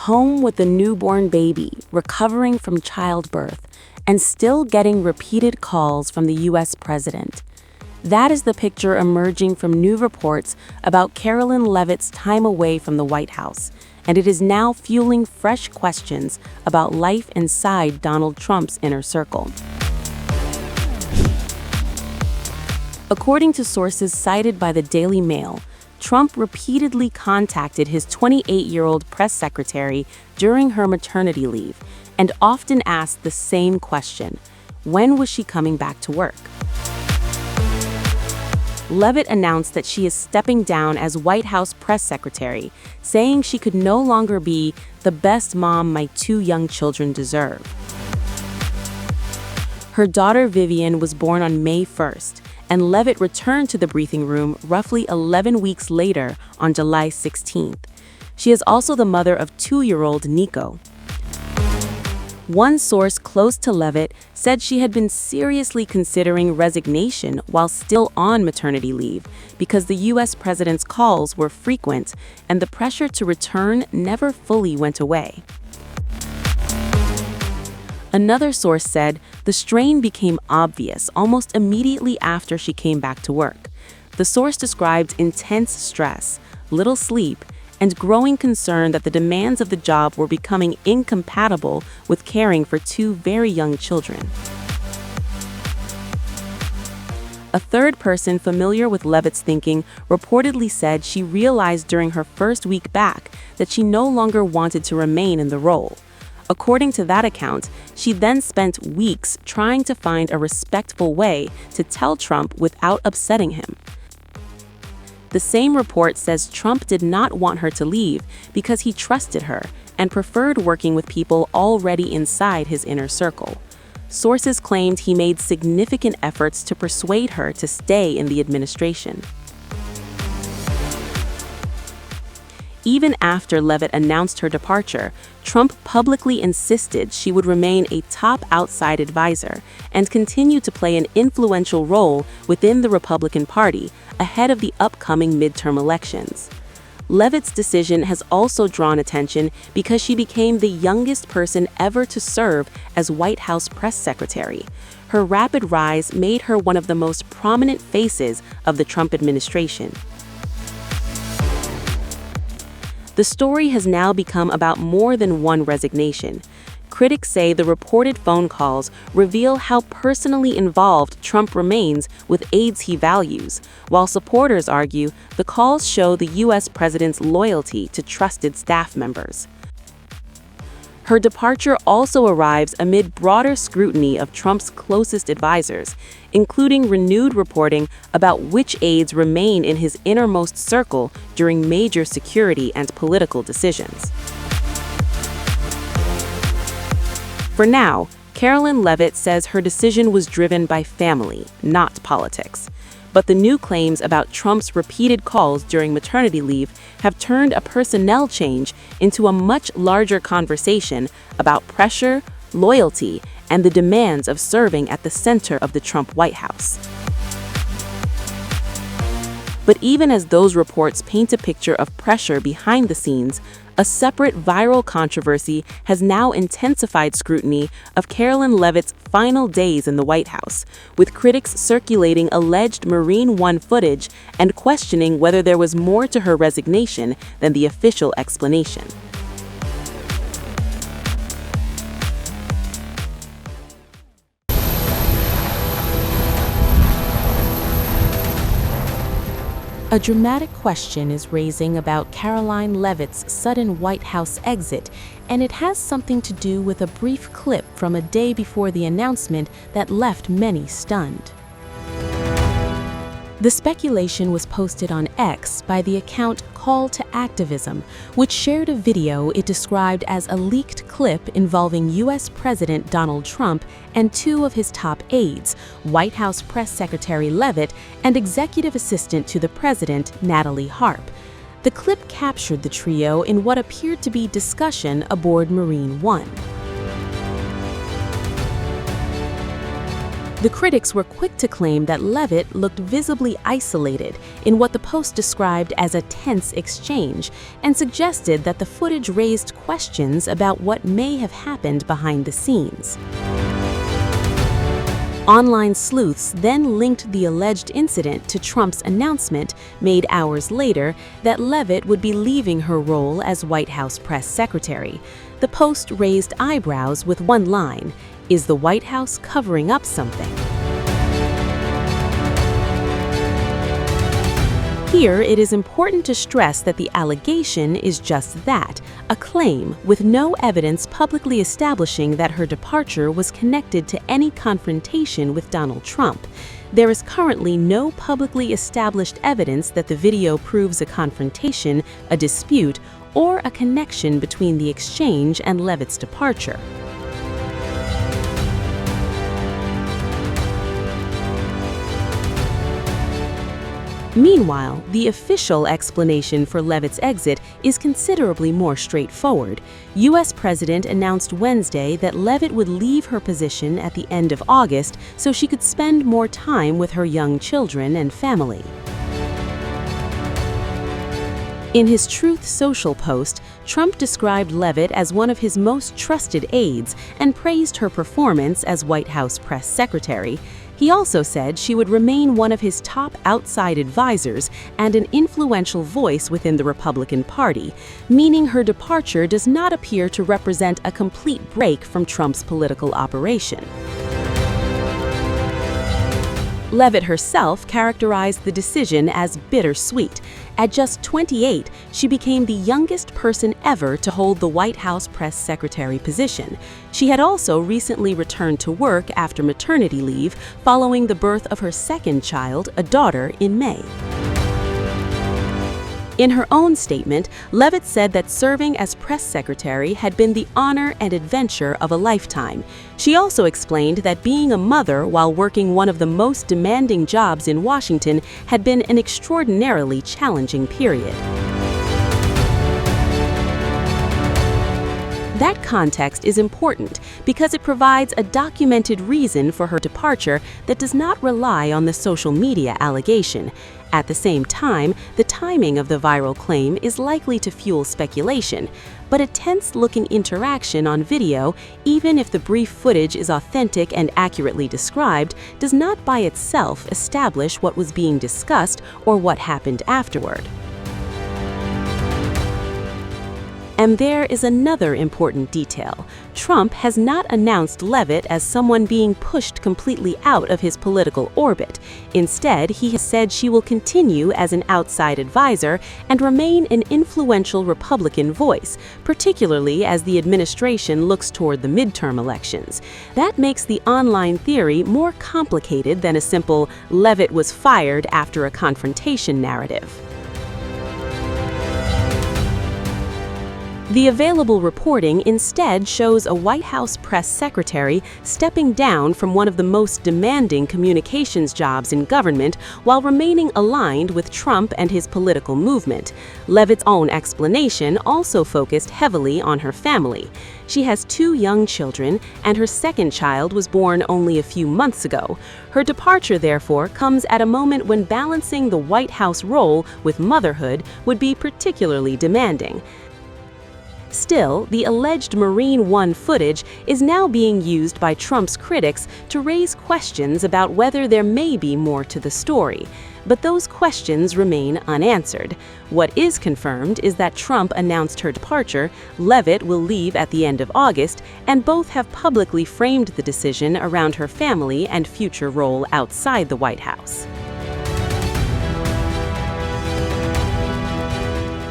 home with a newborn baby, recovering from childbirth, and still getting repeated calls from the U.S. president. That is the picture emerging from new reports about Karoline Leavitt's time away from the White House, and it is now fueling fresh questions about life inside Donald Trump's inner circle. According to sources cited by the Daily Mail, Trump repeatedly contacted his 28-year-old press secretary during her maternity leave and often asked the same question: when was she coming back to work? Levitt announced that she is stepping down as White House press secretary, saying she could no longer be the best mom my two young children deserve. Her daughter Vivian was born on May 1st, and Levitt returned to the briefing room roughly 11 weeks later on July 16th. She is also the mother of 2-year-old Nico. One source close to Levitt said she had been seriously considering resignation while still on maternity leave because the U.S. president's calls were frequent and the pressure to return never fully went away. Another source said the strain became obvious almost immediately after she came back to work. The source described intense stress, little sleep, and growing concern that the demands of the job were becoming incompatible with caring for 2 very young children. A third person familiar with Levitt's thinking reportedly said she realized during her first week back that she no longer wanted to remain in the role. According to that account, she then spent weeks trying to find a respectful way to tell Trump without upsetting him. The same report says Trump did not want her to leave because he trusted her and preferred working with people already inside his inner circle. Sources claimed he made significant efforts to persuade her to stay in the administration. Even after Levitt announced her departure, Trump publicly insisted she would remain a top outside advisor and continue to play an influential role within the Republican Party ahead of the upcoming midterm elections. Levitt's decision has also drawn attention because she became the youngest person ever to serve as White House press secretary. Her rapid rise made her one of the most prominent faces of the Trump administration. The story has now become about more than one resignation. Critics say the reported phone calls reveal how personally involved Trump remains with aides he values, while supporters argue the calls show the U.S. president's loyalty to trusted staff members. Her departure also arrives amid broader scrutiny of Trump's closest advisors, including renewed reporting about which aides remain in his innermost circle during major security and political decisions. For now, Karoline Leavitt says her decision was driven by family, not politics. But the new claims about Trump's repeated calls during maternity leave have turned a personnel change into a much larger conversation about pressure, loyalty, and the demands of serving at the center of the Trump White House. But even as those reports paint a picture of pressure behind the scenes, a separate viral controversy has now intensified scrutiny of Karoline Leavitt's final days in the White House, with critics circulating alleged Marine One footage and questioning whether there was more to her resignation than the official explanation. A dramatic question is raising about Karoline Leavitt's sudden White House exit, and it has something to do with a brief clip from a day before the announcement that left many stunned. The speculation was posted on X by the account Call to Activism, which shared a video it described as a leaked clip involving U.S. President Donald Trump and 2 of his top aides, White House Press Secretary Levitt and Executive Assistant to the President Natalie Harp. The clip captured the trio in what appeared to be discussion aboard Marine One. The critics were quick to claim that Levitt looked visibly isolated in what the Post described as a tense exchange, and suggested that the footage raised questions about what may have happened behind the scenes. Online sleuths then linked the alleged incident to Trump's announcement, made hours later, that Leavitt would be leaving her role as White House press secretary. The Post raised eyebrows with one line: "Is the White House covering up something?" Here, it is important to stress that the allegation is just that, a claim, with no evidence publicly establishing that her departure was connected to any confrontation with Donald Trump. There is currently no publicly established evidence that the video proves a confrontation, a dispute, or a connection between the exchange and Levitt's departure. Meanwhile, the official explanation for Levitt's exit is considerably more straightforward. U.S. President announced Wednesday that Leavitt would leave her position at the end of August so she could spend more time with her young children and family. In his Truth Social post, Trump described Leavitt as one of his most trusted aides and praised her performance as White House press secretary. He also said she would remain one of his top outside advisors and an influential voice within the Republican Party, meaning her departure does not appear to represent a complete break from Trump's political operation. Leavitt herself characterized the decision as bittersweet. At just 28, she became the youngest person ever to hold the White House press secretary position. She had also recently returned to work after maternity leave following the birth of her second child, a daughter, in May. In her own statement, Leavitt said that serving as press secretary had been the honor and adventure of a lifetime. She also explained that being a mother while working one of the most demanding jobs in Washington had been an extraordinarily challenging period. That context is important because it provides a documented reason for her departure that does not rely on the social media allegation. At the same time, the timing of the viral claim is likely to fuel speculation, but a tense-looking interaction on video, even if the brief footage is authentic and accurately described, does not by itself establish what was being discussed or what happened afterward. And there is another important detail. Trump has not announced Leavitt as someone being pushed completely out of his political orbit. Instead, he has said she will continue as an outside advisor and remain an influential Republican voice, particularly as the administration looks toward the midterm elections. That makes the online theory more complicated than a simple "Leavitt was fired after a confrontation" narrative. The available reporting instead shows a White House press secretary stepping down from one of the most demanding communications jobs in government while remaining aligned with Trump and his political movement. Leavitt's own explanation also focused heavily on her family. She has 2 young children, and her second child was born only a few months ago. Her departure, therefore, comes at a moment when balancing the White House role with motherhood would be particularly demanding. Still, the alleged Marine One footage is now being used by Trump's critics to raise questions about whether there may be more to the story. But those questions remain unanswered. What is confirmed is that Trump announced her departure, Leavitt will leave at the end of August, and both have publicly framed the decision around her family and future role outside the White House.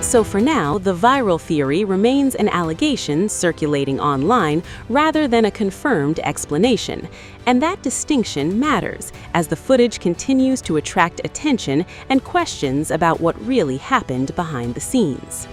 So for now, the viral theory remains an allegation circulating online rather than a confirmed explanation. And that distinction matters as the footage continues to attract attention and questions about what really happened behind the scenes.